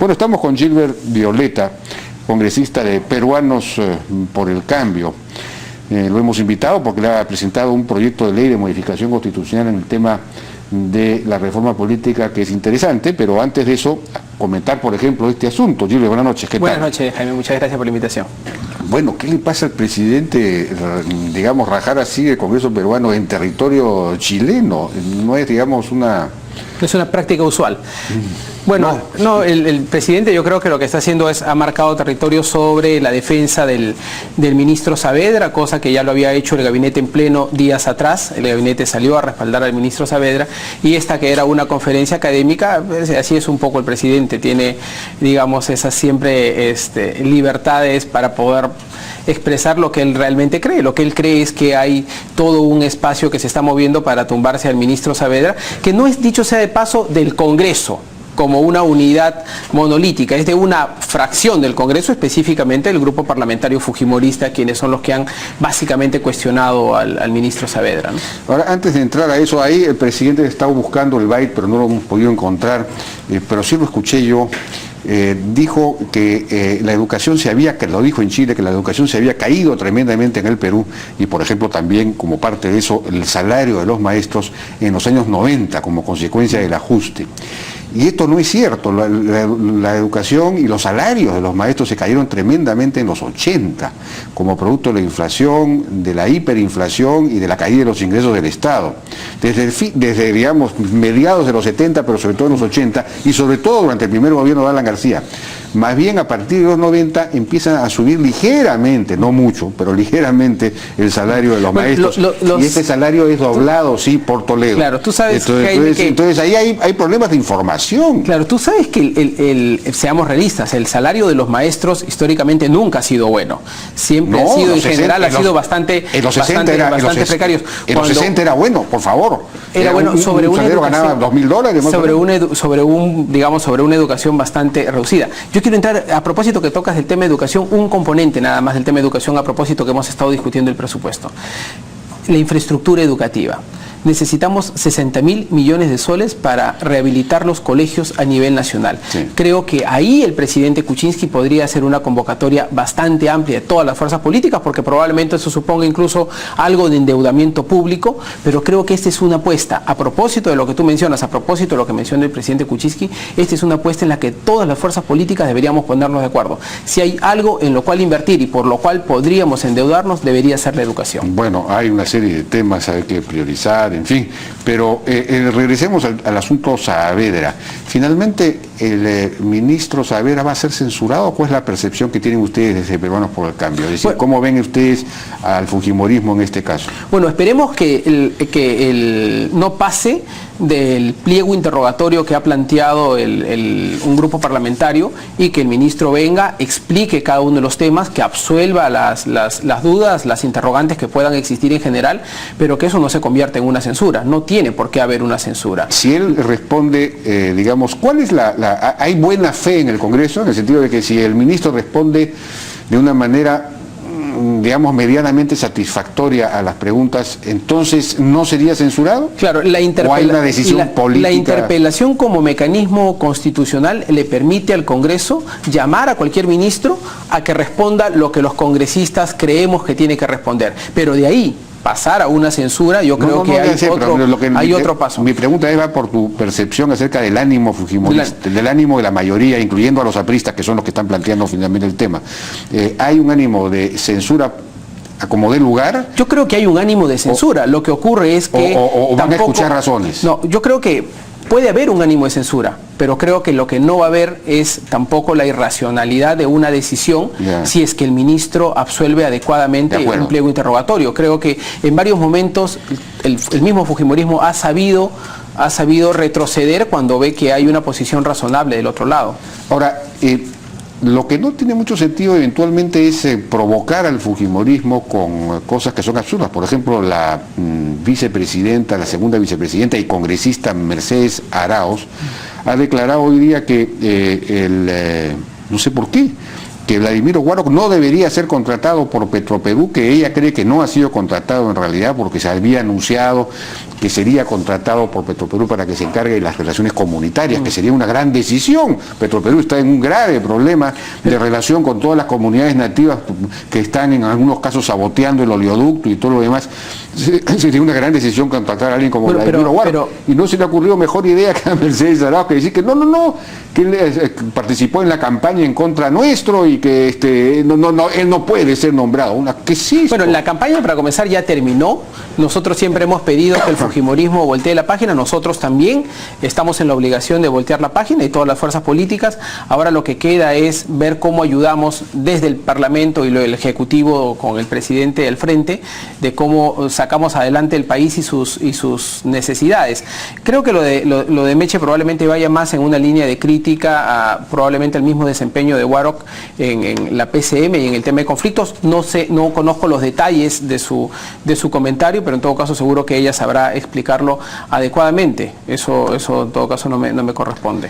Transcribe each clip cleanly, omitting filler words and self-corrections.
Bueno, estamos con Gilbert Violeta, congresista de Peruanos por el Cambio. Lo hemos invitado porque le ha presentado un proyecto de ley de modificación constitucional en el tema de la reforma política que es interesante, pero antes de eso, comentar, por ejemplo, este asunto. Gilbert, buenas noches. ¿Qué tal? Buenas noches, Jaime, muchas gracias por la invitación. Bueno, ¿qué le pasa al presidente, digamos, rajar así el Congreso peruano en territorio chileno? No es, digamos, una... Es una práctica usual. Bueno, el presidente yo creo que lo que está haciendo es, ha marcado territorio sobre la defensa del ministro Saavedra, cosa que ya lo había hecho el gabinete en pleno días atrás. El gabinete salió a respaldar al ministro Saavedra, y esta que era una conferencia académica, así es un poco el presidente, tiene, digamos, esas siempre libertades para poder expresar lo que él realmente cree. Lo que él cree es que hay todo un espacio que se está moviendo para tumbarse al ministro Saavedra, que no es, dicho sea de paso, del Congreso como una unidad monolítica, es de una fracción del Congreso, específicamente el grupo parlamentario fujimorista, quienes son los que han básicamente cuestionado al ministro Saavedra, ¿no? Ahora, antes de entrar a eso, ahí el presidente estaba buscando el byte, pero no lo hemos podido encontrar, pero sí lo escuché yo. Dijo que la educación se había, que lo dijo en Chile, que la educación se había caído tremendamente en el Perú, y por ejemplo también como parte de eso el salario de los maestros en los años 90 como consecuencia del ajuste. Y esto no es cierto. La educación y los salarios de los maestros se cayeron tremendamente en los 80 como producto de la inflación, de la hiperinflación y de la caída de los ingresos del Estado. Desde digamos, mediados de los 70, pero sobre todo en los 80, y sobre todo durante el primer gobierno de Alan García. Más bien a partir de los 90 empiezan a subir ligeramente, no mucho, pero ligeramente el salario de los maestros. Y ese salario es doblado, sí, por Toledo. Claro, tú sabes entonces ahí hay problemas de información. Claro, tú sabes que, seamos realistas, el salario de los maestros históricamente nunca ha sido bueno. Siempre ha sido, en general, ha sido bastante precario. En los 60 era bueno, por favor. Era bueno sobre un salario ganaba $2.000. Sobre una educación bastante reducida. Yo quiero entrar, a propósito que tocas el tema de educación, un componente nada más del tema de educación, a propósito que hemos estado discutiendo el presupuesto. La infraestructura educativa. Necesitamos 60.000 millones de soles para rehabilitar los colegios a nivel nacional. Sí. Creo que ahí el presidente Kuczynski podría hacer una convocatoria bastante amplia de todas las fuerzas políticas, porque probablemente eso suponga incluso algo de endeudamiento público, pero creo que esta es una apuesta, a propósito de lo que tú mencionas, a propósito de lo que menciona el presidente Kuczynski, esta es una apuesta en la que todas las fuerzas políticas deberíamos ponernos de acuerdo. Si hay algo en lo cual invertir y por lo cual podríamos endeudarnos, debería ser la educación. Bueno, hay una serie de temas hay que priorizar, en fin, pero regresemos al asunto Saavedra. Finalmente, ¿el ministro Saavedra va a ser censurado? ¿Cuál es la percepción que tienen ustedes desde Peruanos por el Cambio? Es decir, bueno, ¿cómo ven ustedes al fujimorismo en este caso? Bueno, esperemos que no pase del pliego interrogatorio que ha planteado un grupo parlamentario, y que el ministro venga, explique cada uno de los temas, que absuelva las dudas, las interrogantes que puedan existir en general, pero que eso no se convierta en una censura. No tiene por qué haber una censura. Si él responde, digamos, ¿cuál es hay buena fe en el Congreso, en el sentido de que si el ministro responde de una manera, digamos, medianamente satisfactoria a las preguntas, entonces no sería censurado? Claro, ¿O hay una decisión política? La interpelación como mecanismo constitucional le permite al Congreso llamar a cualquier ministro a que responda lo que los congresistas creemos que tiene que responder, pero de ahí pasar a una censura, yo creo que hay otro paso. Mi pregunta va por tu percepción acerca del ánimo fujimorista, del ánimo de la mayoría, incluyendo a los apristas, que son los que están planteando finalmente el tema. ¿Hay un ánimo de censura a como dé lugar? Yo creo que hay un ánimo de censura. Lo que ocurre es que... ¿O van a escuchar razones? No, yo creo que puede haber un ánimo de censura, pero creo que lo que no va a haber es tampoco la irracionalidad de una decisión si es que el ministro absuelve adecuadamente un pliego interrogatorio. Creo que en varios momentos el mismo fujimorismo ha sabido retroceder cuando ve que hay una posición razonable del otro lado. Ahora, lo que no tiene mucho sentido eventualmente es provocar al fujimorismo con cosas que son absurdas. Por ejemplo, la vicepresidenta, la segunda vicepresidenta y congresista Mercedes Arauz ha declarado hoy día que no sé por qué, que Vladimiro Guarroc no debería ser contratado por Petroperú, que ella cree que no ha sido contratado en realidad porque se había anunciado que sería contratado por Petroperú para que se encargue de las relaciones comunitarias, que sería una gran decisión. Petroperú está en un grave problema de relación con todas las comunidades nativas que están en algunos casos saboteando el oleoducto y todo lo demás. Sería una gran decisión contratar a alguien como Vladimiro Guaro. Y no se le ocurrió mejor idea que a Mercedes Arauz, que decir que que él participó en la campaña en contra nuestro y que él no puede ser nombrado. ¿Qué es esto? Bueno, la campaña para comenzar ya terminó. Nosotros siempre hemos pedido que el fujimorismo voltee la página. Nosotros también estamos en la obligación de voltear la página y todas las fuerzas políticas. Ahora lo que queda es ver cómo ayudamos desde el Parlamento y el Ejecutivo con el presidente al frente, de cómo sacamos adelante el país y sus necesidades. Creo que lo de Meche probablemente vaya más en una línea de crítica a probablemente el mismo desempeño de Warnock en la PCM y en el tema de conflictos. No conozco los detalles de su comentario, pero en todo caso seguro que ella sabrá explicarlo adecuadamente. Eso en todo caso no me corresponde.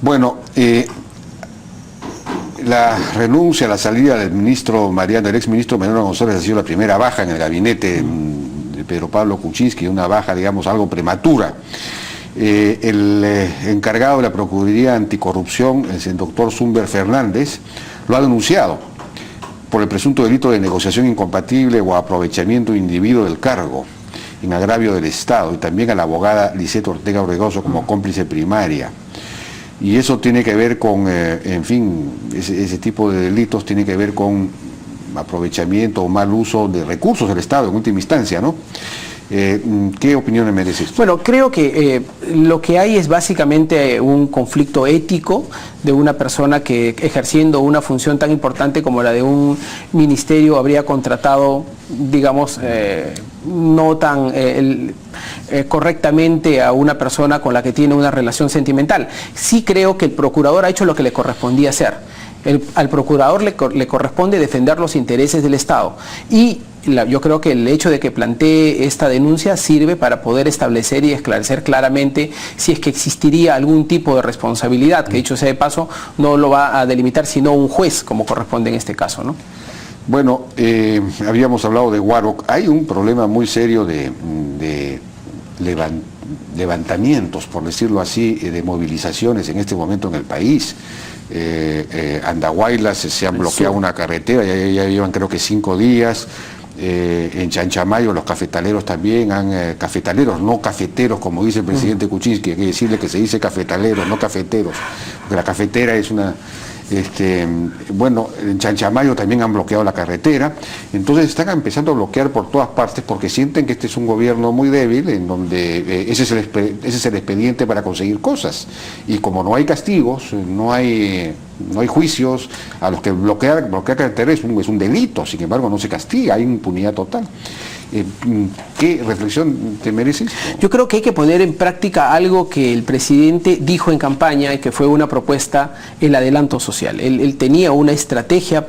Bueno, la renuncia, la salida del ministro Mariano, del exministro Mariano González, ha sido la primera baja en el gabinete de Pedro Pablo Kuczynski, una baja, digamos, algo prematura. El encargado de la Procuraduría Anticorrupción, el doctor Zumber Fernández, lo ha denunciado por el presunto delito de negociación incompatible o aprovechamiento indebido del cargo en agravio del Estado, y también a la abogada Lisette Ortega Orregoso como cómplice primaria. Y eso tiene que ver con, en fin, ese tipo de delitos tiene que ver con aprovechamiento o mal uso de recursos del Estado en última instancia, ¿no? ¿Qué opinión le merece esto? Bueno, creo que lo que hay es básicamente un conflicto ético de una persona que, ejerciendo una función tan importante como la de un ministerio, habría contratado, digamos, no tan correctamente a una persona con la que tiene una relación sentimental. Sí creo que el procurador ha hecho lo que le correspondía hacer. Al procurador le corresponde defender los intereses del Estado, y yo creo que el hecho de que plantee esta denuncia sirve para poder establecer y esclarecer claramente si es que existiría algún tipo de responsabilidad, que dicho sea de paso no lo va a delimitar sino un juez, como corresponde en este caso, ¿no? Bueno, habíamos hablado de Warnock. Hay un problema muy serio de levantamientos, por decirlo así, de movilizaciones en este momento en el país. Andahuaylas se han bloqueado una carretera, ya llevan creo que 5 días. En Chanchamayo los cafetaleros también cafetaleros, no cafeteros, como dice el presidente Kuczynski, hay que decirle que se dice cafetaleros, no cafeteros, porque la cafetera es una... bueno, en Chanchamayo también han bloqueado la carretera, entonces están empezando a bloquear por todas partes porque sienten que este es un gobierno muy débil, en donde ese es el expediente para conseguir cosas, y como no hay castigos, no hay juicios, a los que bloquear carretera es un delito, sin embargo no se castiga, hay impunidad total. ¿Qué reflexión te merece esto? Yo creo que hay que poner en práctica algo que el presidente dijo en campaña y que fue una propuesta, el adelanto social. Él tenía una estrategia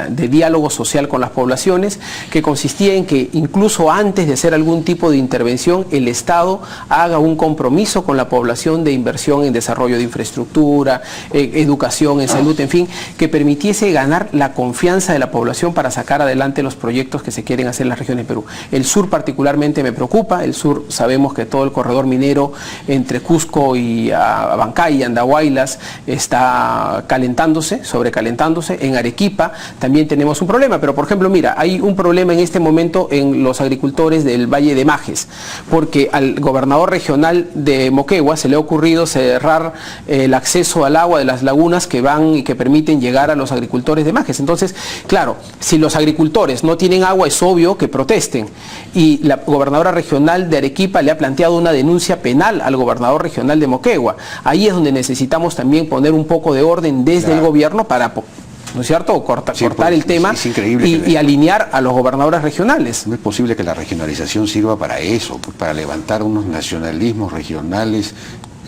de diálogo social con las poblaciones que consistía en que incluso antes de hacer algún tipo de intervención, el Estado haga un compromiso con la población de inversión en desarrollo de infraestructura, educación, en salud, en fin, que permitiese ganar la confianza de la población para sacar adelante los proyectos que se quieren hacer en las regiones de Perú. El sur particularmente me preocupa. El sur, sabemos que todo el corredor minero entre Cusco y Abancay y Andahuaylas está sobrecalentándose. En Arequipa también tenemos un problema, pero por ejemplo, mira, hay un problema en este momento en los agricultores del Valle de Majes, porque al gobernador regional de Moquegua se le ha ocurrido cerrar el acceso al agua de las lagunas que van y que permiten llegar a los agricultores de Majes. Entonces, claro, si los agricultores no tienen agua, es obvio que protesten. Y la gobernadora regional de Arequipa le ha planteado una denuncia penal al gobernador regional de Moquegua. Ahí es donde necesitamos también poner un poco de orden desde el gobierno para, ¿no es cierto?, cortar el tema y alinear a los gobernadores regionales. No es posible que la regionalización sirva para eso, para levantar unos nacionalismos regionales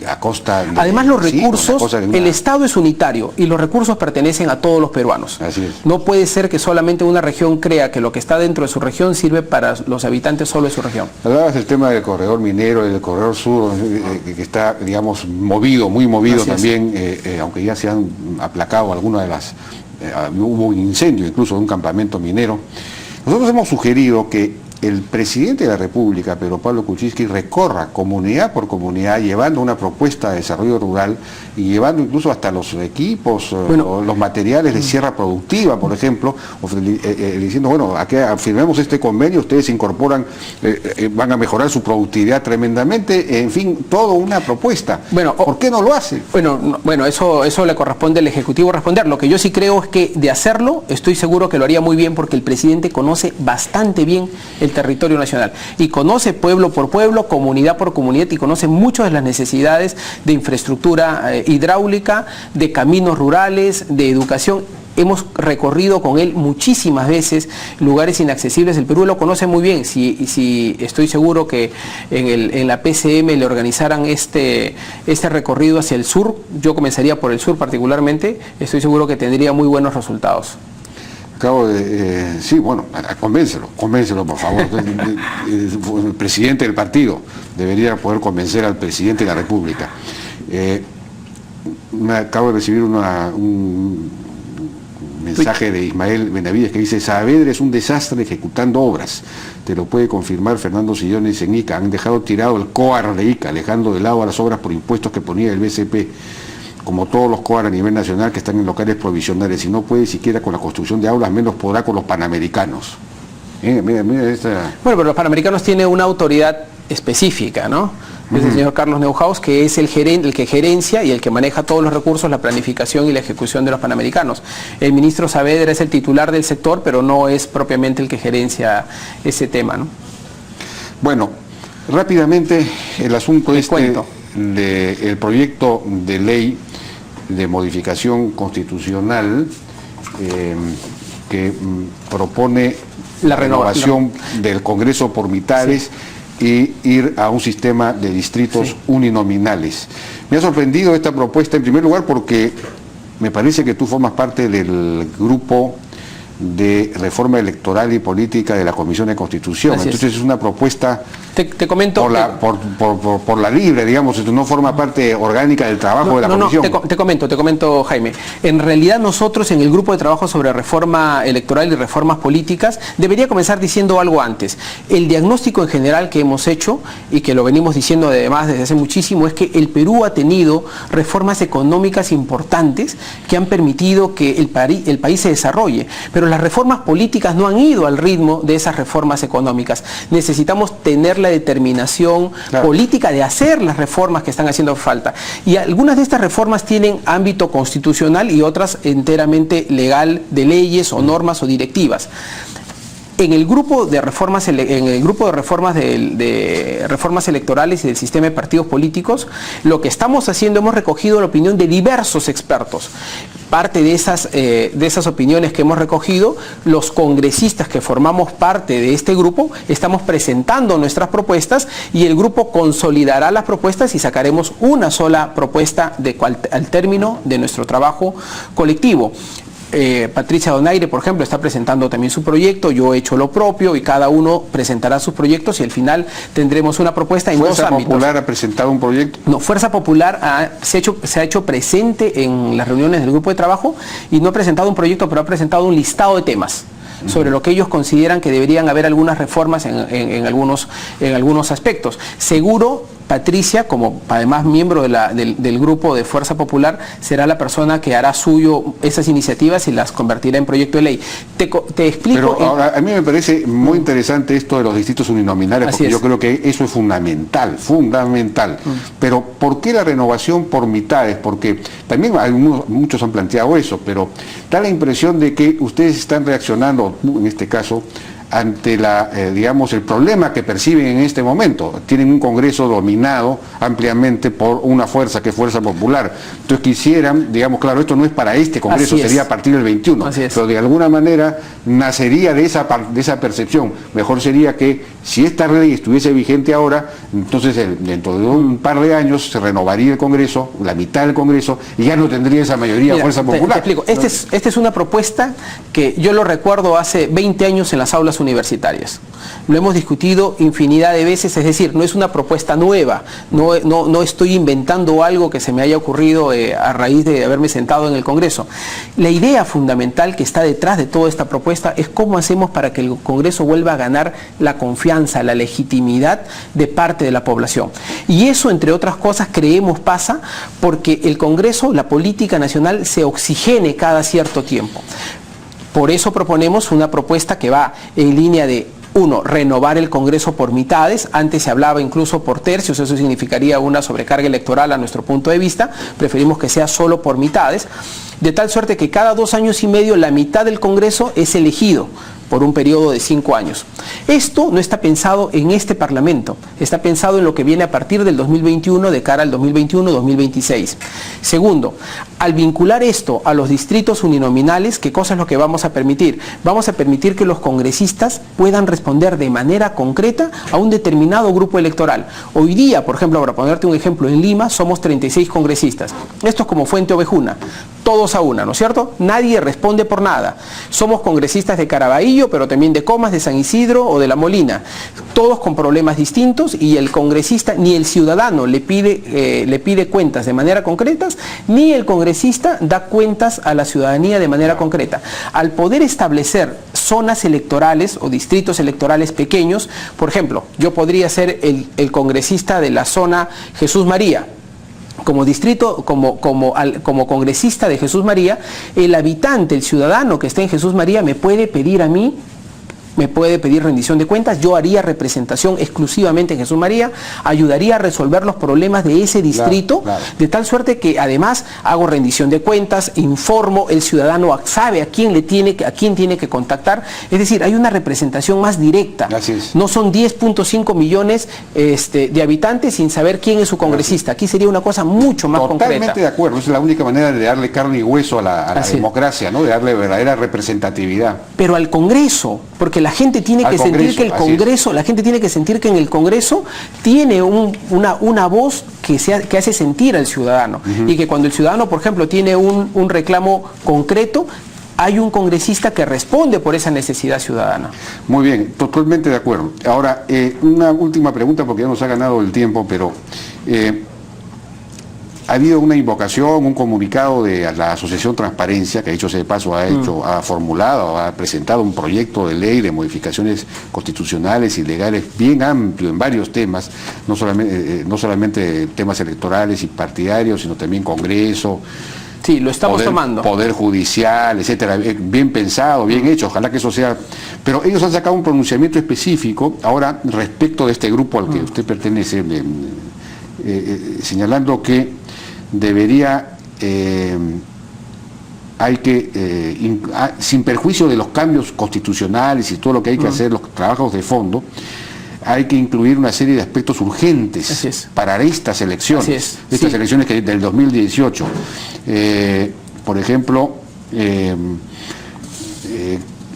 a costa de... Además, los recursos, el Estado es unitario y los recursos pertenecen a todos los peruanos. Así es. No puede ser que solamente una región crea que lo que está dentro de su región sirve para los habitantes solo de su región. Hablabas del tema del corredor minero y del corredor sur, que está, digamos, muy movido también, aunque ya se han aplacado algunas de las... hubo un incendio incluso de un campamento minero. Nosotros hemos sugerido que el presidente de la República, Pedro Pablo Kuczynski, recorra comunidad por comunidad llevando una propuesta de desarrollo rural y llevando incluso hasta los equipos, o los materiales de sierra productiva, por ejemplo, diciendo, bueno, aquí firmemos este convenio, ustedes incorporan, van a mejorar su productividad tremendamente, en fin, toda una propuesta. Bueno, ¿por qué no lo hace? Bueno, eso le corresponde al Ejecutivo responder. Lo que yo sí creo es que de hacerlo, estoy seguro que lo haría muy bien porque el presidente conoce bastante bien el territorio nacional y conoce pueblo por pueblo, comunidad por comunidad y conoce muchas de las necesidades de infraestructura hidráulica, de caminos rurales, de educación. Hemos recorrido con él muchísimas veces lugares inaccesibles. El Perú lo conoce muy bien. Si estoy seguro que en la PCM le organizaran este recorrido hacia el sur, yo comenzaría por el sur particularmente, estoy seguro que tendría muy buenos resultados. Sí, bueno, convéncelo por favor. El presidente del partido debería poder convencer al presidente de la República. Me acabo de recibir un mensaje de Ismael Benavides que dice: Saavedra es un desastre ejecutando obras. Te lo puede confirmar Fernando Sillones en Ica. Han dejado tirado el COAR de Ica, alejando de lado a las obras por impuestos que ponía el BCP, como todos los COAR a nivel nacional que están en locales provisionales. Y no puede siquiera con la construcción de aulas, menos podrá con los panamericanos. Mira esta... Bueno, pero los panamericanos tienen una autoridad específica, ¿no? Es el señor Carlos Neuhaus, que es el que gerencia y el que maneja todos los recursos, la planificación y la ejecución de los panamericanos. El ministro Saavedra es el titular del sector, pero no es propiamente el que gerencia ese tema, ¿no? Bueno, rápidamente el asunto del proyecto de ley de modificación constitucional que propone la renovación del Congreso por mitades y ir a un sistema de distritos uninominales. Me ha sorprendido esta propuesta en primer lugar porque me parece que tú formas parte del grupo de reforma electoral y política de la Comisión de Constitución. Entonces es una propuesta te comento por la libre, digamos, no forma parte orgánica del trabajo de la Comisión. Te comento, Jaime. En realidad nosotros en el grupo de trabajo sobre reforma electoral y reformas políticas debería comenzar diciendo algo antes. El diagnóstico en general que hemos hecho y que lo venimos diciendo además desde hace muchísimo es que el Perú ha tenido reformas económicas importantes que han permitido que el país se desarrolle, pero las reformas políticas no han ido al ritmo de esas reformas económicas. Necesitamos tener la determinación política de hacer las reformas que están haciendo falta. Y algunas de estas reformas tienen ámbito constitucional y otras enteramente legal, de leyes o normas o directivas. En el grupo de reformas, de reformas electorales y del sistema de partidos políticos, lo que estamos haciendo, hemos recogido la opinión de diversos expertos. Parte de esas opiniones que hemos recogido, los congresistas que formamos parte de este grupo, estamos presentando nuestras propuestas y el grupo consolidará las propuestas y sacaremos una sola propuesta al término de nuestro trabajo colectivo. Patricia Donaire, por ejemplo, está presentando también su proyecto, yo he hecho lo propio y cada uno presentará sus proyectos y al final tendremos una propuesta en dos ámbitos. ¿Fuerza Popular ha presentado un proyecto? No, Fuerza Popular se ha hecho presente en las reuniones del grupo de trabajo y no ha presentado un proyecto, pero ha presentado un listado de temas sobre lo que ellos consideran que deberían haber algunas reformas en algunos aspectos. Seguro Patricia, como además miembro del grupo de Fuerza Popular, será la persona que hará suyo esas iniciativas y las convertirá en proyecto de ley. Te explico... Pero ahora, a mí me parece muy interesante esto de los distritos uninominales, porque yo creo que eso es fundamental. Pero ¿por qué la renovación por mitades? Porque también muchos han planteado eso, pero da la impresión de que ustedes están reaccionando, en este caso, ante el problema que perciben en este momento. Tienen un Congreso dominado ampliamente por una fuerza que es Fuerza Popular. Entonces quisieran, claro, esto no es para este Congreso, sería a partir del 21, pero de alguna manera nacería de esa percepción. Mejor sería que si esta ley estuviese vigente ahora, entonces dentro de un par de años se renovaría el Congreso, la mitad del Congreso, y ya no tendría esa mayoría Fuerza Popular. Te explico. Esta es una propuesta que yo lo recuerdo hace 20 años en las aulas carreras universitarias. Lo hemos discutido infinidad de veces, es decir, no es una propuesta nueva, no estoy inventando algo que se me haya ocurrido a raíz de haberme sentado en el Congreso. La idea fundamental que está detrás de toda esta propuesta es cómo hacemos para que el Congreso vuelva a ganar la confianza, la legitimidad de parte de la población. Y eso, entre otras cosas, creemos pasa porque el Congreso, la política nacional, se oxigene cada cierto tiempo. Por eso proponemos una propuesta que va en línea de: uno, renovar el Congreso por mitades. Antes se hablaba incluso por tercios, eso significaría una sobrecarga electoral a nuestro punto de vista. Preferimos que sea solo por mitades, de tal suerte que cada 2 años y medio la mitad del Congreso es elegido por un periodo de 5 años. Esto no está pensado en este Parlamento, está pensado en lo que viene a partir del 2021 de cara al 2021-2026. Segundo, al vincular esto a los distritos uninominales, ¿qué cosa es lo que vamos a permitir? Vamos a permitir que los congresistas puedan responder de manera concreta a un determinado grupo electoral. Hoy día, por ejemplo, para ponerte un ejemplo, en Lima somos 36 congresistas. Esto es como Fuente Ovejuna, todos a una, ¿no es cierto? Nadie responde por nada. Somos congresistas de Caraballo, pero también de Comas, de San Isidro o de La Molina. Todos con problemas distintos, y el congresista, ni el ciudadano le pide cuentas de manera concreta, ni el congresista da cuentas a la ciudadanía de manera concreta. Al poder establecer zonas electorales o distritos electorales pequeños, por ejemplo, yo podría ser el congresista de la zona Jesús María. Como distrito, como congresista de Jesús María, el habitante, el ciudadano que esté en Jesús María me puede pedir a mí, me puede pedir rendición de cuentas. Yo haría representación exclusivamente en Jesús María, ayudaría a resolver los problemas de ese distrito, claro. De tal suerte que además hago rendición de cuentas, informo, el ciudadano sabe a quién tiene que contactar. Es decir, hay una representación más directa. No son 10.5 millones de habitantes sin saber quién es su congresista. Aquí sería una cosa mucho más concreta. Totalmente de acuerdo, es la única manera de darle carne y hueso a la democracia, ¿no? De darle verdadera representatividad. Pero al Congreso, porque la gente tiene que sentir que el Congreso, la gente tiene que sentir que en el Congreso tiene una voz que hace sentir al ciudadano, y que cuando el ciudadano, por ejemplo, tiene un reclamo concreto, hay un congresista que responde por esa necesidad ciudadana. Muy bien, totalmente de acuerdo. Ahora, una última pregunta, porque ya nos ha ganado el tiempo, pero ha habido una invocación, un comunicado de la Asociación Transparencia, que dicho sea de paso ha formulado, ha presentado un proyecto de ley de modificaciones constitucionales y legales bien amplio en varios temas, no solamente temas electorales y partidarios, sino también Congreso. Sí, lo estamos tomando. Poder judicial, etcétera, bien pensado, bien hecho, ojalá que eso sea. Pero ellos han sacado un pronunciamiento específico, ahora, respecto de este grupo al que usted pertenece, señalando que debería, sin perjuicio de los cambios constitucionales y todo lo que hay que hacer, los trabajos de fondo, hay que incluir una serie de aspectos urgentes para estas elecciones, elecciones del 2018. Por ejemplo,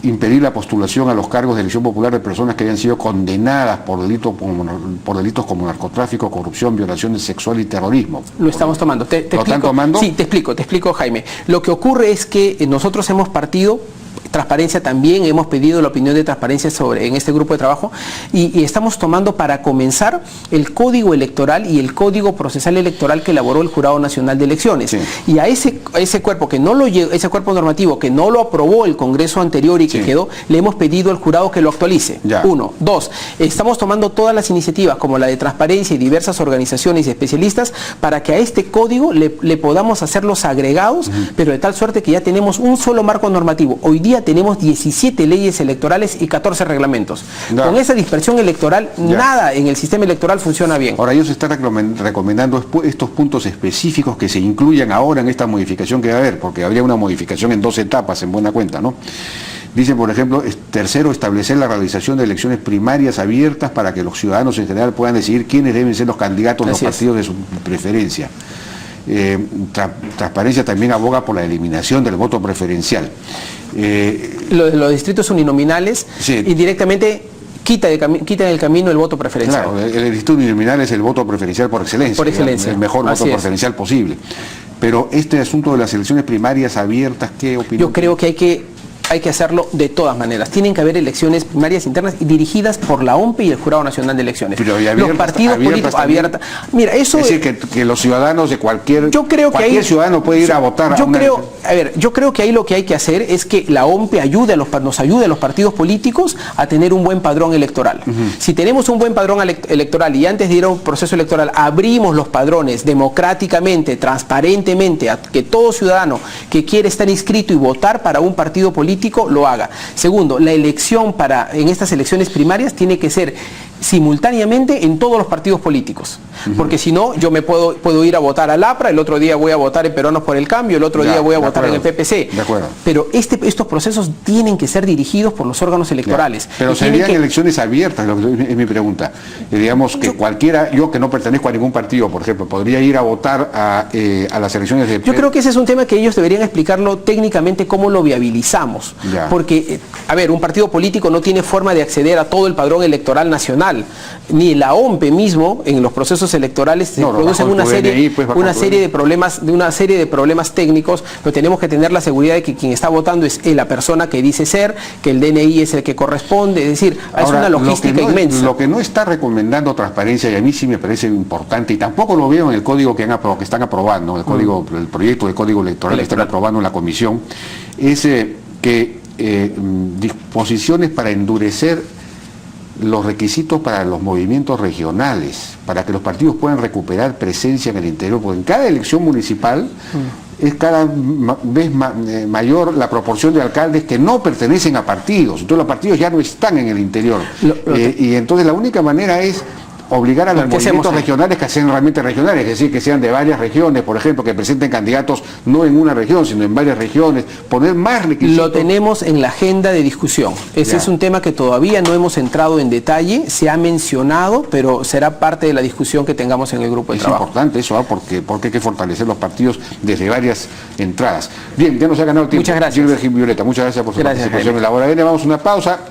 impedir la postulación a los cargos de elección popular de personas que hayan sido condenadas por delitos como narcotráfico, corrupción, violaciones sexual y terrorismo. Lo estamos tomando. ¿Lo están tomando? Sí, te explico, Jaime. Lo que ocurre es que nosotros hemos partido, Transparencia también, hemos pedido la opinión de Transparencia en este grupo de trabajo, y estamos tomando para comenzar el Código Electoral y el Código Procesal Electoral que elaboró el Jurado Nacional de Elecciones. Sí. Y a ese cuerpo ese cuerpo normativo que no lo aprobó el Congreso anterior y que quedó, le hemos pedido al jurado que lo actualice. Uno. Dos, estamos tomando todas las iniciativas como la de Transparencia y diversas organizaciones y especialistas para que a este código le podamos hacer los agregados, pero de tal suerte que ya tenemos un solo marco normativo. Hoy día tenemos 17 leyes electorales y 14 reglamentos. Con esa dispersión electoral, nada en el sistema electoral funciona bien. Ahora, ellos están recomendando estos puntos específicos que se incluyan ahora en esta modificación que va a haber, porque habría una modificación en 2 etapas, en buena cuenta, ¿no? Dicen, por ejemplo, tercero, establecer la realización de elecciones primarias abiertas para que los ciudadanos en general puedan decidir quiénes deben ser los candidatos de los partidos de su preferencia. Transparencia también aboga por la eliminación del voto preferencial. Los distritos uninominales indirectamente quitan del camino el voto preferencial. Claro, el distrito uninominal es el voto preferencial por excelencia. Por excelencia. El mejor voto preferencial posible. Pero este asunto de las elecciones primarias abiertas, ¿qué opinión? Yo creo que hay que hacerlo de todas maneras. Tienen que haber elecciones primarias internas dirigidas por la OMPE y el Jurado Nacional de Elecciones. Pero los partidos políticos abiertos. Mira, eso es decir, que los ciudadanos de cualquier ciudadano puede ir a votar. Yo creo que ahí lo que hay que hacer es que la OMPE nos ayude a los partidos políticos a tener un buen padrón electoral. Si tenemos un buen padrón electoral y antes de ir a un proceso electoral abrimos los padrones democráticamente, transparentemente, a que todo ciudadano que quiere estar inscrito y votar para un partido político lo haga. Segundo, la elección en estas elecciones primarias tiene que ser simultáneamente en todos los partidos políticos, porque si no, yo me puedo ir a votar al APRA, el otro día voy a votar en Peruanos por el Cambio, el otro día voy a votar en el PPC. De acuerdo. Pero estos procesos tienen que ser dirigidos por los órganos electorales. Pero serían elecciones abiertas, es mi pregunta. Digamos que yo que no pertenezco a ningún partido, por ejemplo, podría ir a votar a las elecciones de... Yo creo que ese es un tema que ellos deberían explicarlo técnicamente cómo lo viabilizamos. Porque, a ver, un partido político no tiene forma de acceder a todo el padrón electoral nacional. Ni la OMPE mismo en los procesos electorales se producen una serie de problemas técnicos, pero tenemos que tener la seguridad de que quien está votando es la persona que dice ser, que el DNI es el que corresponde, es decir, es una logística inmensa. Lo que no está recomendando transparencia, y a mí sí me parece importante, y tampoco lo veo en el código que están aprobando, el proyecto de código electoral que están aprobando en la comisión, es que disposiciones para endurecer los requisitos para los movimientos regionales, para que los partidos puedan recuperar presencia en el interior, porque en cada elección municipal es cada vez mayor la proporción de alcaldes que no pertenecen a partidos, entonces los partidos ya no están en el interior, y entonces la única manera es obligar a los movimientos regionales que sean realmente regionales, es decir, que sean de varias regiones, por ejemplo, que presenten candidatos no en una región, sino en varias regiones, poner más requisitos. Lo tenemos en la agenda de discusión. Ese es un tema que todavía no hemos entrado en detalle, se ha mencionado, pero será parte de la discusión que tengamos en el grupo de trabajo. Es importante eso, porque hay que fortalecer los partidos desde varias entradas. Bien, ya nos ha ganado tiempo. Muchas gracias. Gilbert Violeta, muchas gracias por su participación en la hora. Vamos a una pausa.